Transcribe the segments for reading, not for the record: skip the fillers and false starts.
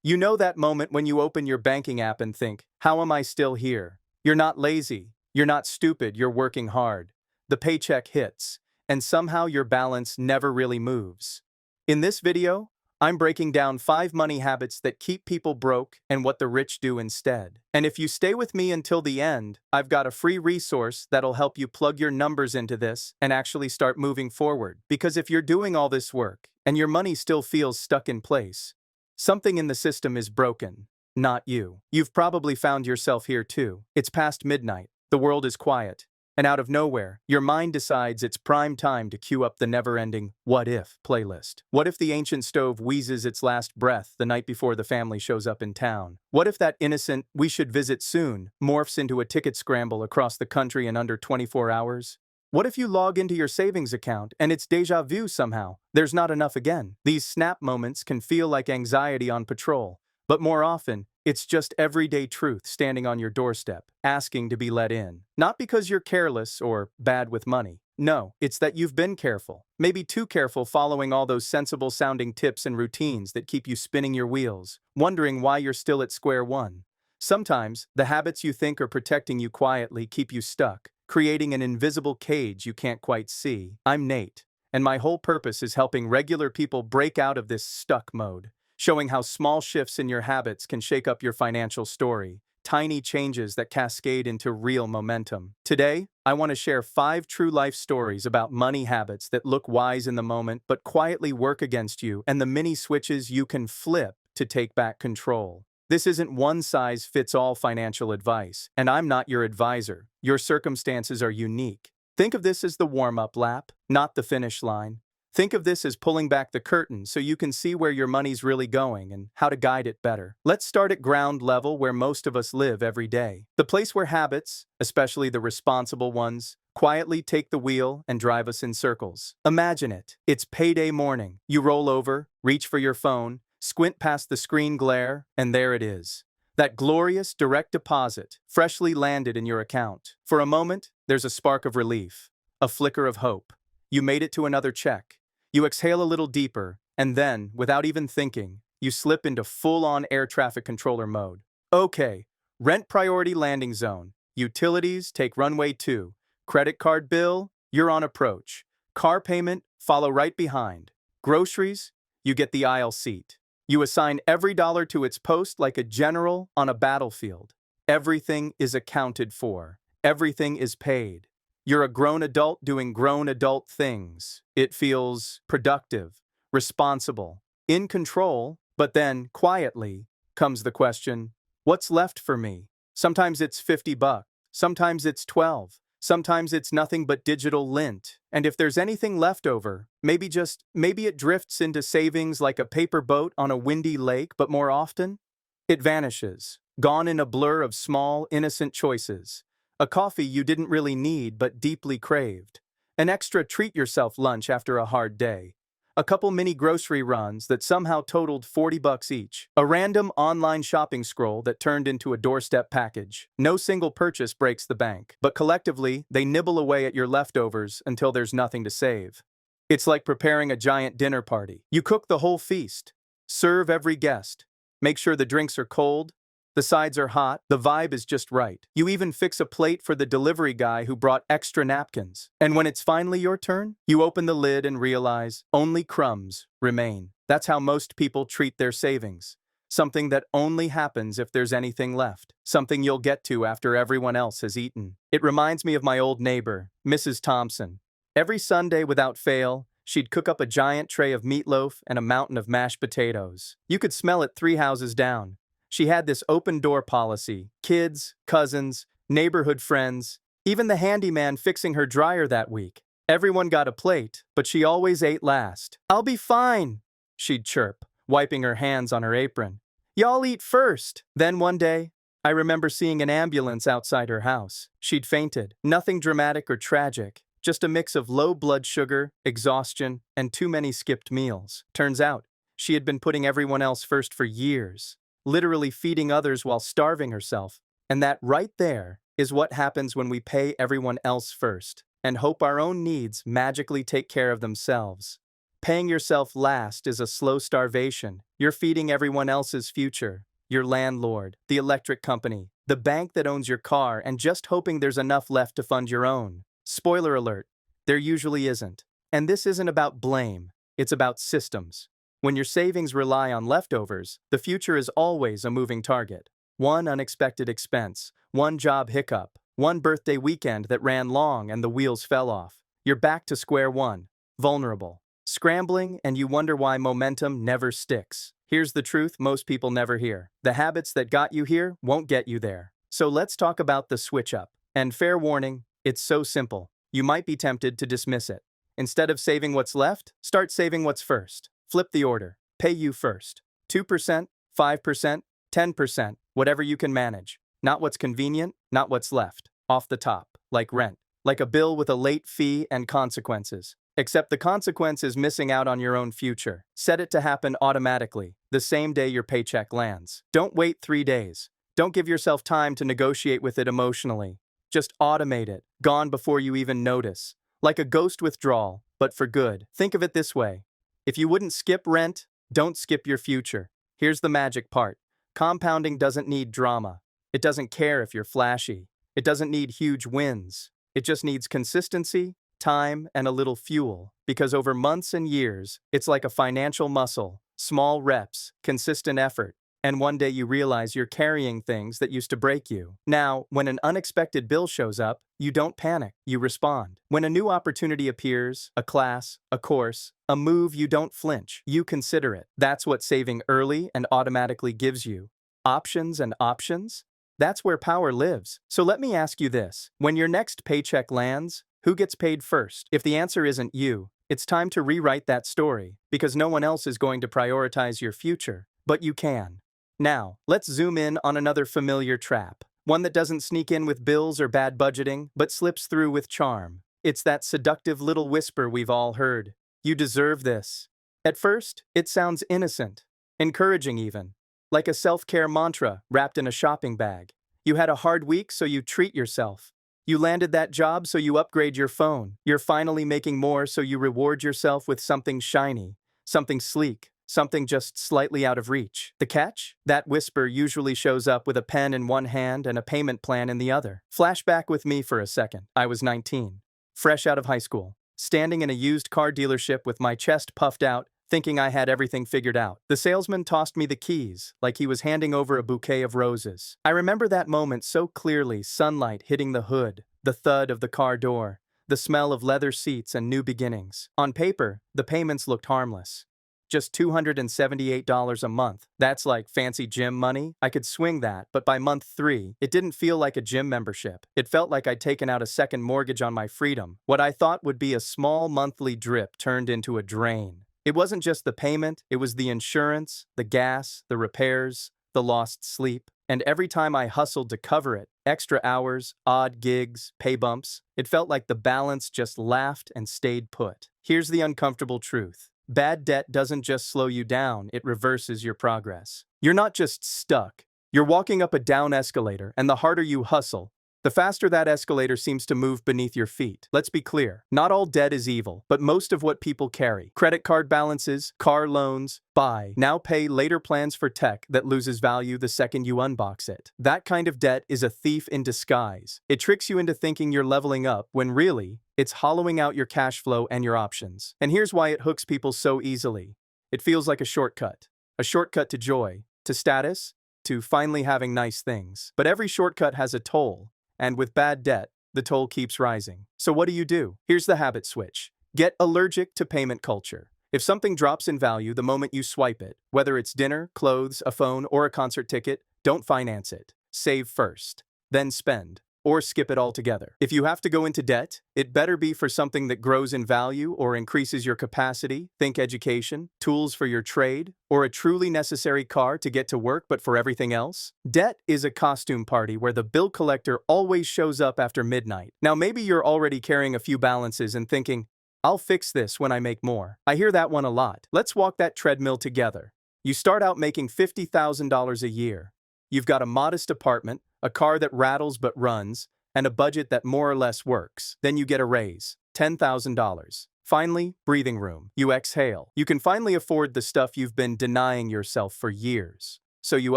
You know that moment when you open your banking app and think, how am I still here? You're not lazy, you're not stupid, you're working hard. The paycheck hits, and somehow your balance never really moves. In this video, I'm breaking down 5 money habits that keep people broke and what the rich do instead. And if you stay with me until the end, I've got a free resource that'll help you plug your numbers into this and actually start moving forward. Because if you're doing all this work and your money still feels stuck in place, something in the system is broken, not you. You've probably found yourself here too. It's past midnight, the world is quiet, and out of nowhere, your mind decides it's prime time to cue up the never-ending "What If" playlist. What if the ancient stove wheezes its last breath the night before the family shows up in town? What if that innocent "we should visit soon" morphs into a ticket scramble across the country in under 24 hours? What if you log into your savings account and it's déjà vu somehow? There's not enough again. These snap moments can feel like anxiety on patrol, but more often, it's just everyday truth standing on your doorstep, asking to be let in. Not because you're careless or bad with money. No, it's that you've been careful. Maybe too careful following all those sensible-sounding tips and routines that keep you spinning your wheels, wondering why you're still at square one. Sometimes, the habits you think are protecting you quietly keep you stuck, creating an invisible cage you can't quite see. I'm Nate, and my whole purpose is helping regular people break out of this stuck mode, showing how small shifts in your habits can shake up your financial story, tiny changes that cascade into real momentum. Today, I want to share 5 true life stories about money habits that look wise in the moment but quietly work against you, and the mini switches you can flip to take back control. This isn't one-size-fits-all financial advice, and I'm not your advisor. Your circumstances are unique. Think of this as the warm-up lap, not the finish line. Think of this as pulling back the curtain so you can see where your money's really going and how to guide it better. Let's start at ground level, where most of us live every day. The place where habits, especially the responsible ones, quietly take the wheel and drive us in circles. Imagine it. It's payday morning. You roll over, reach for your phone, squint past the screen glare, and there it is. That glorious direct deposit, freshly landed in your account. For a moment, there's a spark of relief, a flicker of hope. You made it to another check. You exhale a little deeper, and then, without even thinking, you slip into full-on air traffic controller mode. Okay, rent priority landing zone. Utilities take runway 2. Credit card bill, you're on approach. Car payment, follow right behind. Groceries, you get the aisle seat. You assign every dollar to its post like a general on a battlefield. Everything is accounted for. Everything is paid. You're a grown adult doing grown adult things. It feels productive, responsible, in control, but then, quietly, comes the question, what's left for me? Sometimes it's $50, sometimes it's 12, sometimes it's nothing but digital lint. And if there's anything left over, maybe it drifts into savings like a paper boat on a windy lake, but more often, it vanishes, gone in a blur of small, innocent choices. A coffee you didn't really need but deeply craved. An extra treat-yourself lunch after a hard day. A couple mini grocery runs that somehow totaled $40 each. A random online shopping scroll that turned into a doorstep package. No single purchase breaks the bank, but collectively, they nibble away at your leftovers until there's nothing to save. It's like preparing a giant dinner party. You cook the whole feast. Serve every guest. Make sure the drinks are cold. The sides are hot, the vibe is just right. You even fix a plate for the delivery guy who brought extra napkins. And when it's finally your turn, you open the lid and realize only crumbs remain. That's how most people treat their savings. Something that only happens if there's anything left. Something you'll get to after everyone else has eaten. It reminds me of my old neighbor, Mrs. Thompson. Every Sunday without fail, she'd cook up a giant tray of meatloaf and a mountain of mashed potatoes. You could smell it 3 houses down. She had this open-door policy. Kids, cousins, neighborhood friends, even the handyman fixing her dryer that week. Everyone got a plate, but she always ate last. "I'll be fine," she'd chirp, wiping her hands on her apron. "Y'all eat first." Then one day, I remember seeing an ambulance outside her house. She'd fainted. Nothing dramatic or tragic, just a mix of low blood sugar, exhaustion, and too many skipped meals. Turns out, she had been putting everyone else first for years. Literally feeding others while starving herself. And that right there is what happens when we pay everyone else first and hope our own needs magically take care of themselves. Paying yourself last is a slow starvation. You're feeding everyone else's future. Your landlord, the electric company, the bank that owns your car, and just hoping there's enough left to fund your own. Spoiler alert, there usually isn't. And this isn't about blame, it's about systems. When your savings rely on leftovers, the future is always a moving target. One unexpected expense, one job hiccup, one birthday weekend that ran long and the wheels fell off. You're back to square one, vulnerable, scrambling, and you wonder why momentum never sticks. Here's the truth most people never hear. The habits that got you here won't get you there. So let's talk about the switch up. And fair warning, it's so simple. You might be tempted to dismiss it. Instead of saving what's left, start saving what's first. Flip the order. Pay you first. 2%, 5%, 10%, whatever you can manage. Not what's convenient, not what's left. Off the top, like rent. Like a bill with a late fee and consequences. Except the consequence is missing out on your own future. Set it to happen automatically, the same day your paycheck lands. Don't wait 3 days. Don't give yourself time to negotiate with it emotionally. Just automate it, gone before you even notice. Like a ghost withdrawal, but for good. Think of it this way. If you wouldn't skip rent, don't skip your future. Here's the magic part. Compounding doesn't need drama. It doesn't care if you're flashy. It doesn't need huge wins. It just needs consistency, time, and a little fuel. Because over months and years, it's like a financial muscle. Small reps, consistent effort. And one day you realize you're carrying things that used to break you. Now, when an unexpected bill shows up, you don't panic, you respond. When a new opportunity appears, a class, a course, a move, you don't flinch, you consider it. That's what saving early and automatically gives you. Options and options? That's where power lives. So let me ask you this. When your next paycheck lands, who gets paid first? If the answer isn't you, it's time to rewrite that story, because no one else is going to prioritize your future, but you can. Now, let's zoom in on another familiar trap. One that doesn't sneak in with bills or bad budgeting, but slips through with charm. It's that seductive little whisper we've all heard. You deserve this. At first, it sounds innocent, encouraging even, like a self-care mantra wrapped in a shopping bag. You had a hard week, so you treat yourself. You landed that job, so you upgrade your phone. You're finally making more, so you reward yourself with something shiny, something sleek, something just slightly out of reach. The catch? That whisper usually shows up with a pen in one hand and a payment plan in the other. Flashback with me for a second. I was 19, fresh out of high school, standing in a used car dealership with my chest puffed out, thinking I had everything figured out. The salesman tossed me the keys, like he was handing over a bouquet of roses. I remember that moment so clearly, sunlight hitting the hood, the thud of the car door, the smell of leather seats and new beginnings. On paper, the payments looked harmless. Just $278 a month. That's like fancy gym money. I could swing that, but by month 3, it didn't feel like a gym membership. It felt like I'd taken out a second mortgage on my freedom. What I thought would be a small monthly drip turned into a drain. It wasn't just the payment, it was the insurance, the gas, the repairs, the lost sleep. And every time I hustled to cover it, extra hours, odd gigs, pay bumps, it felt like the balance just laughed and stayed put. Here's the uncomfortable truth. Bad debt doesn't just slow you down, it reverses your progress. You're not just stuck. You're walking up a down escalator, and the harder you hustle, the faster that escalator seems to move beneath your feet. Let's be clear, not all debt is evil, but most of what people carry, credit card balances, car loans, buy, now pay later plans for tech that loses value the second you unbox it. That kind of debt is a thief in disguise. It tricks you into thinking you're leveling up when really, it's hollowing out your cash flow and your options. And here's why it hooks people so easily. It feels like a shortcut to joy, to status, to finally having nice things. But every shortcut has a toll. And with bad debt, the toll keeps rising. So what do? Here's the habit switch. Get allergic to payment culture. If something drops in value the moment you swipe it, whether it's dinner, clothes, a phone, or a concert ticket, don't finance it. Save first, then spend, or skip it altogether. If you have to go into debt, it better be for something that grows in value or increases your capacity, think education, tools for your trade, or a truly necessary car to get to work but for everything else. Debt is a costume party where the bill collector always shows up after midnight. Now maybe you're already carrying a few balances and thinking, I'll fix this when I make more. I hear that one a lot. Let's walk that treadmill together. You start out making $50,000 a year. You've got a modest apartment, a car that rattles but runs, and a budget that more or less works. Then you get a raise, $10,000. Finally, breathing room. You exhale. You can finally afford the stuff you've been denying yourself for years. So you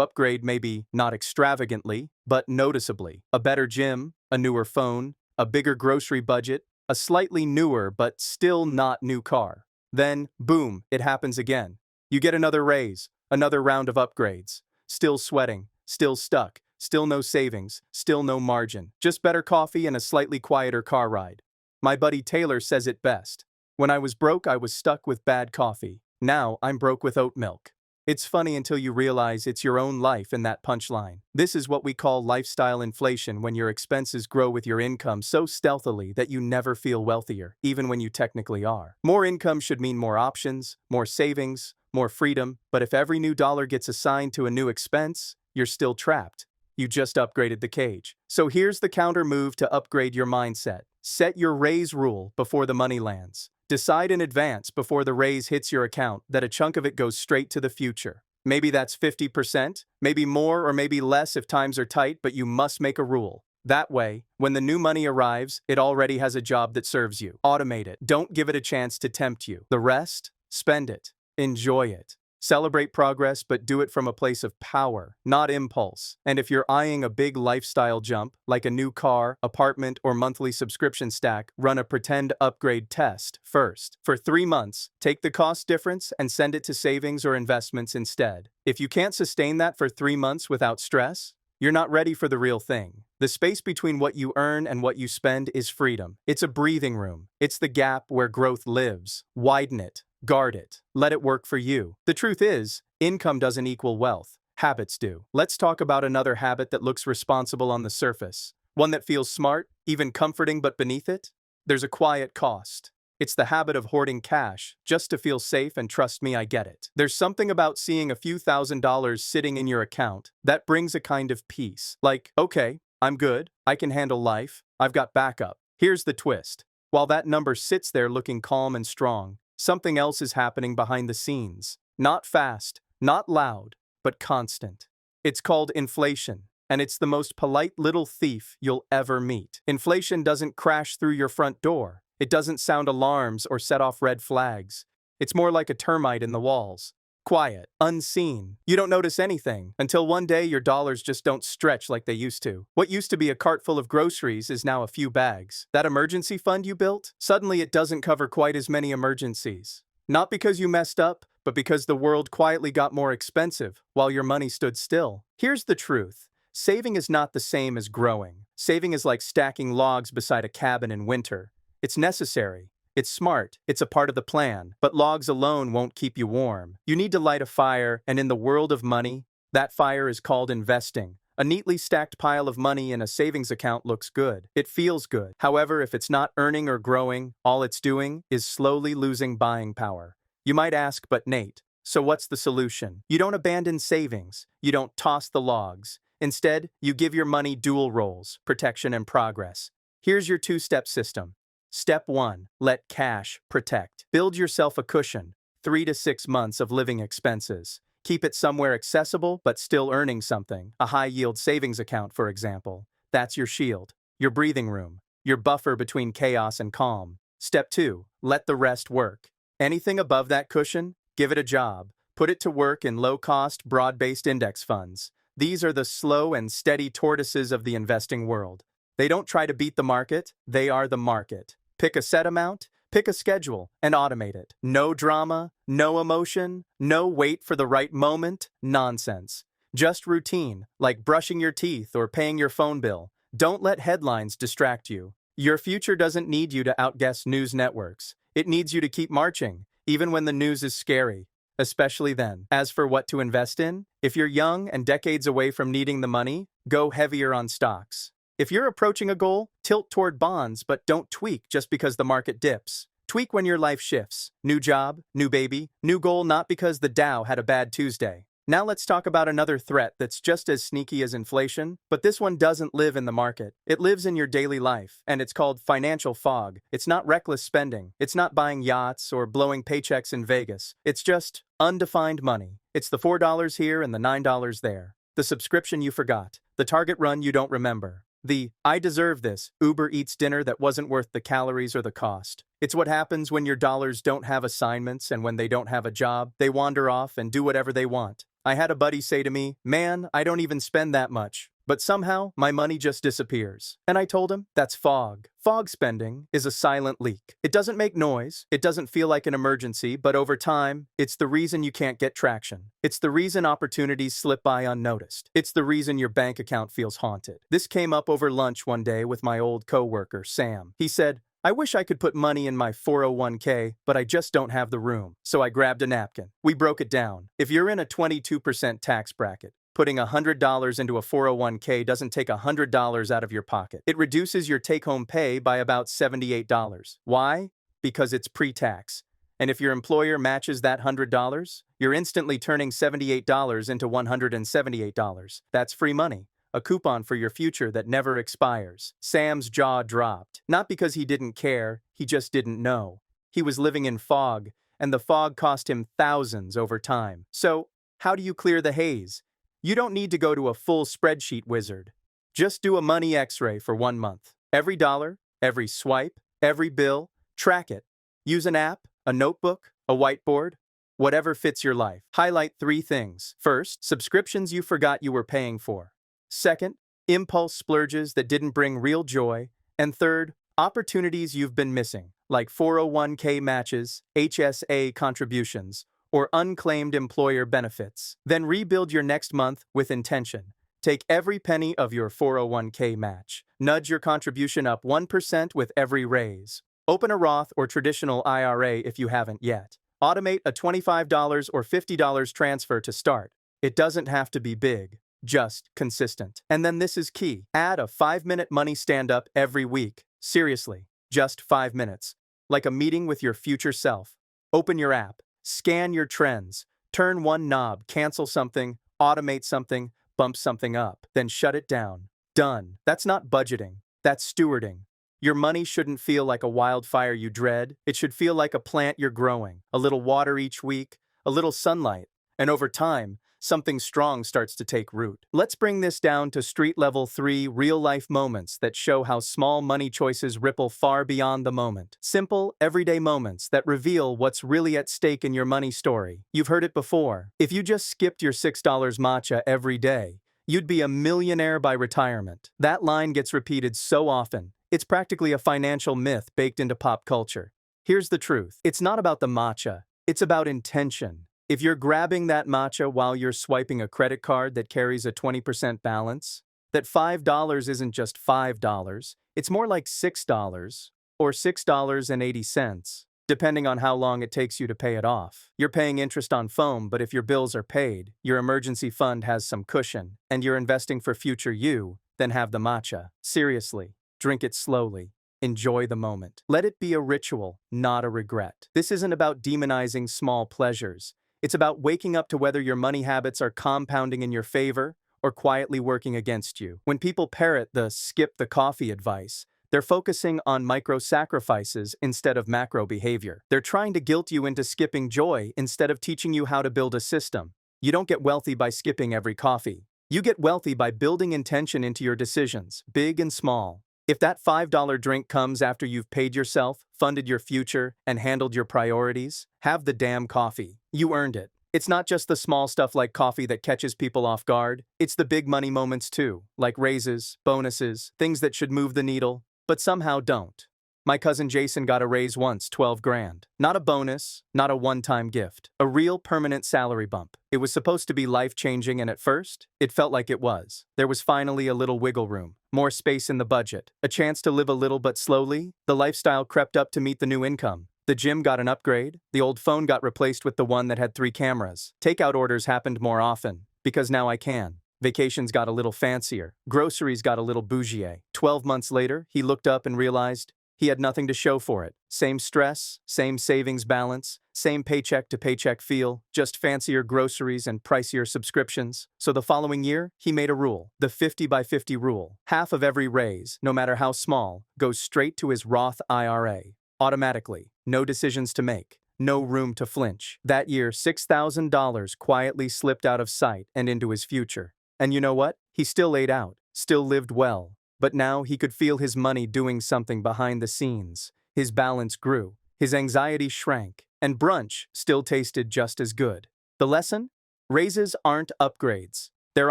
upgrade, maybe not extravagantly, but noticeably. A better gym, a newer phone, a bigger grocery budget, a slightly newer but still not new car. Then, boom, it happens again. You get another raise, another round of upgrades. Still sweating, still stuck, still no savings, still no margin. Just better coffee and a slightly quieter car ride. My buddy Taylor says it best. When I was broke, I was stuck with bad coffee. Now, I'm broke with oat milk. It's funny until you realize it's your own life in that punchline. This is what we call lifestyle inflation, when your expenses grow with your income so stealthily that you never feel wealthier, even when you technically are. More income should mean more options, more savings, more freedom, but if every new dollar gets assigned to a new expense, you're still trapped. You just upgraded the cage. So here's the counter move to upgrade your mindset. Set your raise rule before the money lands. Decide in advance before the raise hits your account that a chunk of it goes straight to the future. Maybe that's 50%, maybe more or maybe less if times are tight, but you must make a rule. That way, when the new money arrives, it already has a job that serves you. Automate it. Don't give it a chance to tempt you. The rest? Spend it. Enjoy it. Celebrate progress, but do it from a place of power, not impulse. And if you're eyeing a big lifestyle jump, like a new car, apartment, or monthly subscription stack, run a pretend upgrade test first. For 3 months, take the cost difference and send it to savings or investments instead. If you can't sustain that for 3 months without stress, you're not ready for the real thing. The space between what you earn and what you spend is freedom. It's a breathing room. It's the gap where growth lives. Widen it. Guard it. Let it work for you. The truth is, income doesn't equal wealth. Habits do. Let's talk about another habit that looks responsible on the surface. One that feels smart, even comforting, but beneath it, there's a quiet cost. It's the habit of hoarding cash, just to feel safe, and trust me, I get it. There's something about seeing a few $1,000s sitting in your account that brings a kind of peace. Like, okay, I'm good, I can handle life, I've got backup. Here's the twist. While that number sits there looking calm and strong, something else is happening behind the scenes. Not fast, not loud, but constant. It's called inflation, and it's the most polite little thief you'll ever meet. Inflation doesn't crash through your front door. It doesn't sound alarms or set off red flags. It's more like a termite in the walls. Quiet, unseen. You don't notice anything until one day your dollars just don't stretch like they used to. What used to be a cart full of groceries is now a few bags. That emergency fund you built, suddenly it doesn't cover quite as many emergencies. Not because you messed up, but because the world quietly got more expensive while your money stood still. Here's the truth. Saving is not the same as growing. Saving is like stacking logs beside a cabin in winter. It's necessary. It's smart, it's a part of the plan, but logs alone won't keep you warm. You need to light a fire, and in the world of money, that fire is called investing. A neatly stacked pile of money in a savings account looks good. It feels good. However, if it's not earning or growing, all it's doing is slowly losing buying power. You might ask, but Nate, so what's the solution? You don't abandon savings. You don't toss the logs. Instead, you give your money dual roles, protection and progress. Here's your two-step system. Step 1. Let cash protect. Build yourself a cushion, 3 to 6 months of living expenses. Keep it somewhere accessible but still earning something. A high-yield savings account, for example. That's your shield, your breathing room, your buffer between chaos and calm. Step 2. Let the rest work. Anything above that cushion, give it a job. Put it to work in low-cost, broad-based index funds. These are the slow and steady tortoises of the investing world. They don't try to beat the market, they are the market. Pick a set amount, pick a schedule, and automate it. No drama, no emotion, no wait for the right moment, nonsense. Just routine, like brushing your teeth or paying your phone bill. Don't let headlines distract you. Your future doesn't need you to outguess news networks. It needs you to keep marching, even when the news is scary, especially then. As for what to invest in, if you're young and decades away from needing the money, go heavier on stocks. If you're approaching a goal, tilt toward bonds, but don't tweak just because the market dips. Tweak when your life shifts. New job, new baby, new goal, not because the Dow had a bad Tuesday. Now let's talk about another threat that's just as sneaky as inflation, but this one doesn't live in the market. It lives in your daily life, and it's called financial fog. It's not reckless spending. It's not buying yachts or blowing paychecks in Vegas. It's just undefined money. It's the $4 here and the $9 there. The subscription you forgot. The Target run you don't remember. The "I deserve this" Uber Eats dinner that wasn't worth the calories or the cost. It's what happens when your dollars don't have assignments and when they don't have a job, they wander off and do whatever they want. I had a buddy say to me, "Man, I don't even spend that much. But somehow, my money just disappears." And I told him, that's fog. Fog spending is a silent leak. It doesn't make noise, it doesn't feel like an emergency, but over time, it's the reason you can't get traction. It's the reason opportunities slip by unnoticed. It's the reason your bank account feels haunted. This came up over lunch one day with my old coworker, Sam. He said, "I wish I could put money in my 401k, but I just don't have the room." So I grabbed a napkin. We broke it down. If you're in a 22% tax bracket, putting $100 into a 401k doesn't take $100 out of your pocket. It reduces your take-home pay by about $78. Why? Because it's pre-tax. And if your employer matches that $100, you're instantly turning $78 into $178. That's free money. A coupon for your future that never expires. Sam's jaw dropped. Not because he didn't care, he just didn't know. He was living in fog, and the fog cost him thousands over time. So, how do you clear the haze? You don't need to go to a full spreadsheet wizard. Just do a money x-ray for 1 month. Every dollar, every swipe, every bill, track it. Use an app, a notebook, a whiteboard, whatever fits your life. Highlight 3 things. First, subscriptions you forgot you were paying for. Second, impulse splurges that didn't bring real joy. And third, opportunities you've been missing, like 401k matches, HSA contributions, or unclaimed employer benefits. Then rebuild your next month with intention. Take every penny of your 401k match. Nudge your contribution up 1% with every raise. Open a Roth or traditional IRA if you haven't yet. Automate a $25 or $50 transfer to start. It doesn't have to be big. Just consistent. And then this is key. Add a 5-minute money stand-up every week. Seriously, just 5 minutes. Like a meeting with your future self. Open your app, scan your trends, turn one knob, cancel something, automate something, bump something up, then shut it down. Done. That's not budgeting. That's stewarding. Your money shouldn't feel like a wildfire you dread. It should feel like a plant you're growing. A little water each week, a little sunlight, and over time, something strong starts to take root. Let's bring this down to street level 3 real-life moments that show how small money choices ripple far beyond the moment. Simple, everyday moments that reveal what's really at stake in your money story. You've heard it before. If you just skipped your $6 matcha every day, you'd be a millionaire by retirement. That line gets repeated so often. It's practically a financial myth baked into pop culture. Here's the truth. It's not about the matcha. It's about intention. If you're grabbing that matcha while you're swiping a credit card that carries a 20% balance, that $5 isn't just $5, it's more like $6 or $6.80, depending on how long it takes you to pay it off. You're paying interest on foam, but if your bills are paid, your emergency fund has some cushion, and you're investing for future you, then have the matcha. Seriously, drink it slowly. Enjoy the moment. Let it be a ritual, not a regret. This isn't about demonizing small pleasures. It's about waking up to whether your money habits are compounding in your favor or quietly working against you. When people parrot the skip the coffee advice, they're focusing on micro-sacrifices instead of macro behavior. They're trying to guilt you into skipping joy instead of teaching you how to build a system. You don't get wealthy by skipping every coffee. You get wealthy by building intention into your decisions, big and small. If that $5 drink comes after you've paid yourself, funded your future, and handled your priorities, have the damn coffee. You earned it. It's not just the small stuff like coffee that catches people off guard. It's the big money moments too, like raises, bonuses, things that should move the needle, but somehow don't. My cousin Jason got a raise once, 12 grand. Not a bonus, not a one-time gift. A real permanent salary bump. It was supposed to be life-changing, and at first, it felt like it was. There was finally a little wiggle room, more space in the budget, a chance to live a little but slowly. The lifestyle crept up to meet the new income. The gym got an upgrade. The old phone got replaced with the one that had 3 cameras. Takeout orders happened more often, because now I can. Vacations got a little fancier. Groceries got a little bougie. 12 months later, he looked up and realized he had nothing to show for it. Same stress, same savings balance, same paycheck to paycheck feel, just fancier groceries and pricier subscriptions. So the following year, he made a rule, the 50 by 50 rule. Half of every raise, no matter how small, goes straight to his Roth IRA. Automatically, no decisions to make, no room to flinch. That year, $6,000 quietly slipped out of sight and into his future. And you know what? He still ate out, still lived well, But now he could feel his money doing something behind the scenes. His balance grew, his anxiety shrank, and brunch still tasted just as good. The lesson? Raises aren't upgrades. They're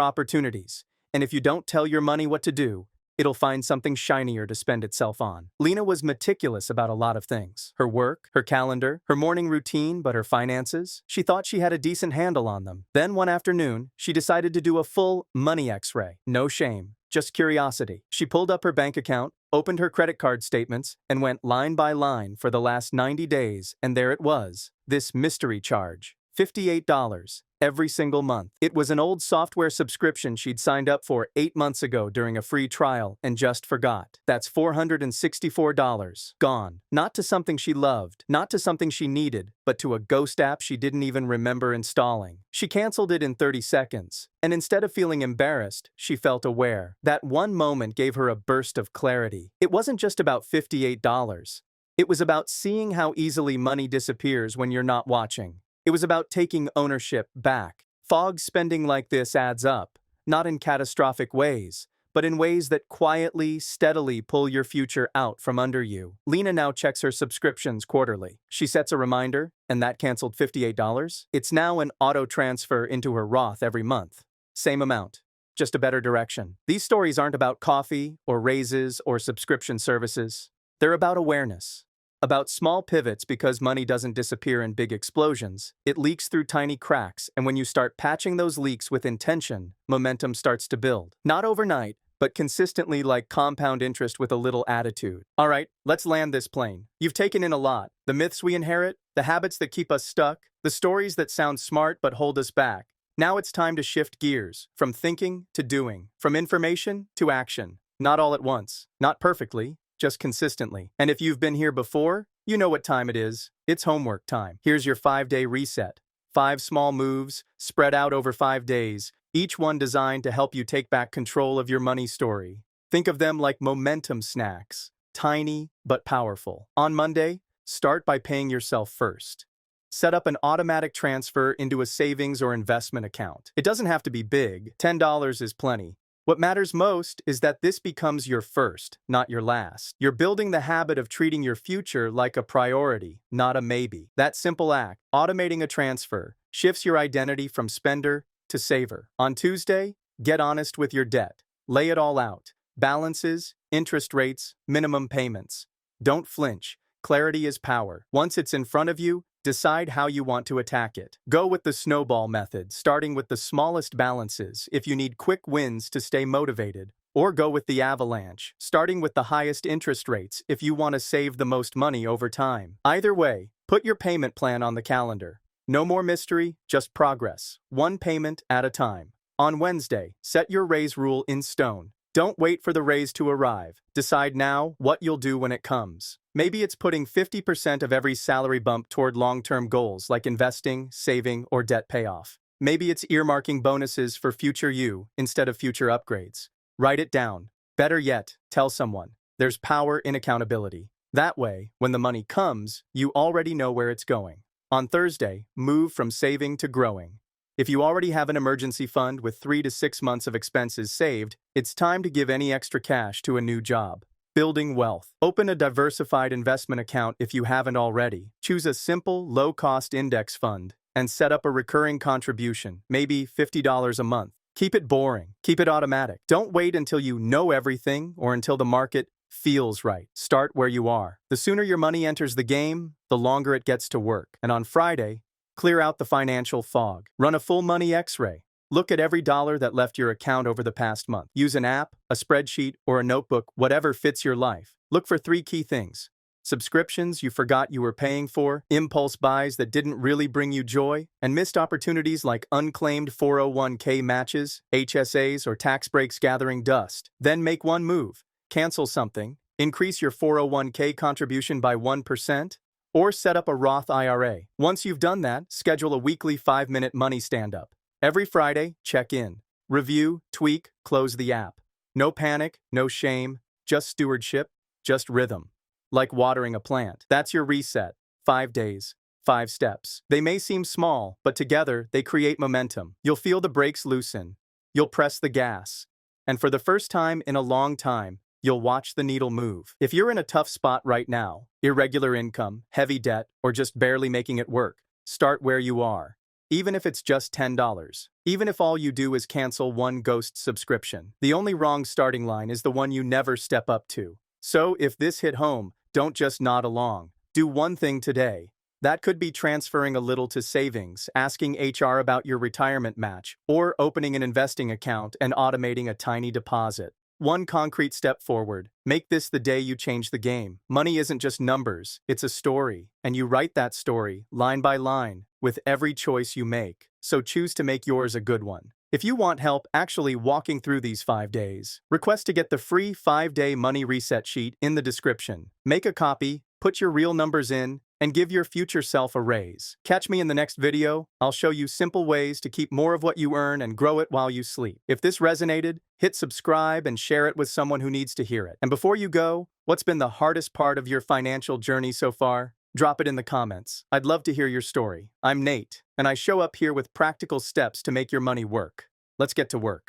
opportunities. And if you don't tell your money what to do, it'll find something shinier to spend itself on. Lena was meticulous about a lot of things. Her work, her calendar, her morning routine, but her finances, she thought she had a decent handle on them. Then one afternoon, she decided to do a full money X-ray. No shame, just curiosity. She pulled up her bank account, opened her credit card statements, and went line by line for the last 90 days, and there it was, this mystery charge. $58 every single month. It was an old software subscription she'd signed up for 8 months ago during a free trial and just forgot. That's $464 gone. Not to something she loved, not to something she needed, but to a ghost app she didn't even remember installing. She canceled it in 30 seconds, and instead of feeling embarrassed, she felt aware. That one moment gave her a burst of clarity. It wasn't just about $58. It was about seeing how easily money disappears when you're not watching. It was about taking ownership back. Fog spending like this adds up, not in catastrophic ways, but in ways that quietly, steadily pull your future out from under you. Lena now checks her subscriptions quarterly. She sets a reminder, and that canceled $58. It's now an auto transfer into her Roth every month. Same amount, just a better direction. These stories aren't about coffee or raises or subscription services. They're about awareness. About small pivots because money doesn't disappear in big explosions. It leaks through tiny cracks, and when you start patching those leaks with intention, momentum starts to build. Not overnight, but consistently like compound interest with a little attitude. All right, let's land this plane. You've taken in a lot. The myths we inherit, the habits that keep us stuck, the stories that sound smart but hold us back. Now it's time to shift gears, from thinking to doing, from information to action. Not all at once, not perfectly, just consistently. And if you've been here before, you know what time it is. It's homework time. Here's your 5-day reset. 5 small moves, spread out over 5 days, each one designed to help you take back control of your money story. Think of them like momentum snacks, tiny but powerful. On Monday, start by paying yourself first. Set up an automatic transfer into a savings or investment account. It doesn't have to be big. $10 is plenty. What matters most is that this becomes your first, not your last. You're building the habit of treating your future like a priority, not a maybe. That simple act, automating a transfer, shifts your identity from spender to saver. On Tuesday, get honest with your debt. Lay it all out. Balances, interest rates, minimum payments. Don't flinch. Clarity is power. Once it's in front of you, decide how you want to attack it. Go with the snowball method, starting with the smallest balances if you need quick wins to stay motivated. Or go with the avalanche, starting with the highest interest rates if you want to save the most money over time. Either way, put your payment plan on the calendar. No more mystery, just progress. One payment at a time. On Wednesday, set your raise rule in stone. Don't wait for the raise to arrive. Decide now what you'll do when it comes. Maybe it's putting 50% of every salary bump toward long-term goals like investing, saving, or debt payoff. Maybe it's earmarking bonuses for future you instead of future upgrades. Write it down. Better yet, tell someone. There's power in accountability. That way, when the money comes, you already know where it's going. On Thursday, move from saving to growing. If you already have an emergency fund with 3 to 6 months of expenses saved, it's time to give any extra cash to a new job. Building wealth. Open a diversified investment account if you haven't already. Choose a simple, low-cost index fund and set up a recurring contribution, maybe $50 a month. Keep it boring. Keep it automatic. Don't wait until you know everything or until the market feels right. Start where you are. The sooner your money enters the game, the longer it gets to work. And on Friday, clear out the financial fog. Run a full money X-ray. Look at every dollar that left your account over the past month. Use an app, a spreadsheet, or a notebook, whatever fits your life. Look for 3 key things: subscriptions you forgot you were paying for, impulse buys that didn't really bring you joy, and missed opportunities like unclaimed 401k matches, HSAs, or tax breaks gathering dust. Then make one move. Cancel something, increase your 401k contribution by 1%, or set up a Roth IRA. Once you've done that, schedule a weekly 5-minute money stand-up. Every Friday, check in, review, tweak, close the app. No panic, no shame, just stewardship, just rhythm. Like watering a plant. That's your reset. 5 days, 5 steps. They may seem small, but together they create momentum. You'll feel the brakes loosen. You'll press the gas. And for the first time in a long time, you'll watch the needle move. If you're in a tough spot right now, irregular income, heavy debt, or just barely making it work, start where you are. Even if it's just $10. Even if all you do is cancel one ghost subscription. The only wrong starting line is the one you never step up to. So if this hit home, don't just nod along. Do one thing today. That could be transferring a little to savings, asking HR about your retirement match, or opening an investing account and automating a tiny deposit. One concrete step forward. Make this the day you change the game. Money isn't just numbers, it's a story. And you write that story, line by line, with every choice you make. So choose to make yours a good one. If you want help actually walking through these 5 days, request to get the free 5-day money reset sheet in the description. Make a copy, put your real numbers in, and give your future self a raise. Catch me in the next video. I'll show you simple ways to keep more of what you earn and grow it while you sleep. If this resonated, hit subscribe and share it with someone who needs to hear it. And before you go, what's been the hardest part of your financial journey so far? Drop it in the comments. I'd love to hear your story. I'm Nate, and I show up here with practical steps to make your money work. Let's get to work.